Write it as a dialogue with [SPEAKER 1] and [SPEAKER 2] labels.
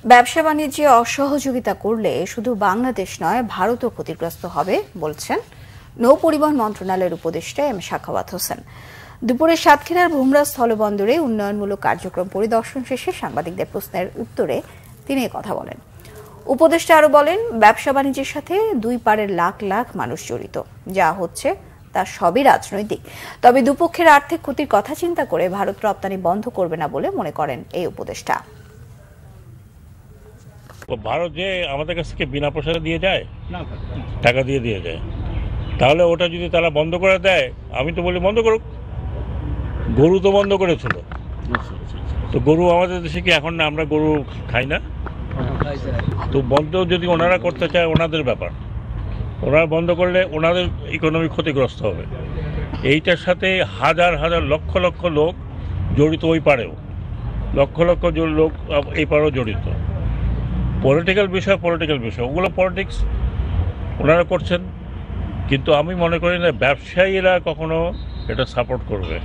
[SPEAKER 1] ব্যবসা বাণিজ্যে অসহযোগিতা করলে শুধু বাংলাদেশ নয়, ভারতও ক্ষতিগ্রস্ত হবে বলছেন নৌ পরিবহন মন্ত্রণালয়ের উপদেষ্টা এম সাখাওয়াত হোসেন। দুপুরে সাতক্ষীরার ভুমরা স্থলবন্দরে উন্নয়নমূলক কার্যক্রম পরিদর্শন শেষে সাংবাদিকদের প্রশ্নের উত্তরে তিনি কথা বলেন। উপদেষ্টা আরও বলেন, ব্যবসা বাণিজ্যের সাথে দুই পারের লাখ লাখ মানুষ জড়িত। যা হচ্ছে তা সবই রাজনৈতিক। তবে দুপক্ষের আর্থিক ক্ষতির কথা চিন্তা করে ভারত রপ্তানি বন্ধ করবে না বলে মনে করেন এই উপদেষ্টা।
[SPEAKER 2] ভারত যে আমাদের কাছ থেকে বিনা পয়সা দিয়ে যায়, টাকা দিয়ে যায়, তাহলে ওটা যদি তারা বন্ধ করে দেয়, আমি তো বলি বন্ধ করুক। গরু তো বন্ধ করেছিল, তো গরু আমাদের দেশে কি এখন না আমরা গরু খাই না? তো বন্ধ যদি ওনারা করতে চায় ওনাদের ব্যাপার, ওনারা বন্ধ করলে ওনাদের ইকোনমি ক্ষতিগ্রস্ত হবে। এইটার সাথে হাজার হাজার লক্ষ লক্ষ লোক জড়িত, ওই পারেও লক্ষ লক্ষ লোক এই পারেও জড়িত। পলিটিক্যাল বিষয় ওগুলো পলিটিক্স ওনারা করছেন, কিন্তু আমি মনে করি না ব্যবসায়ীরা কখনো এটা সাপোর্ট করবে।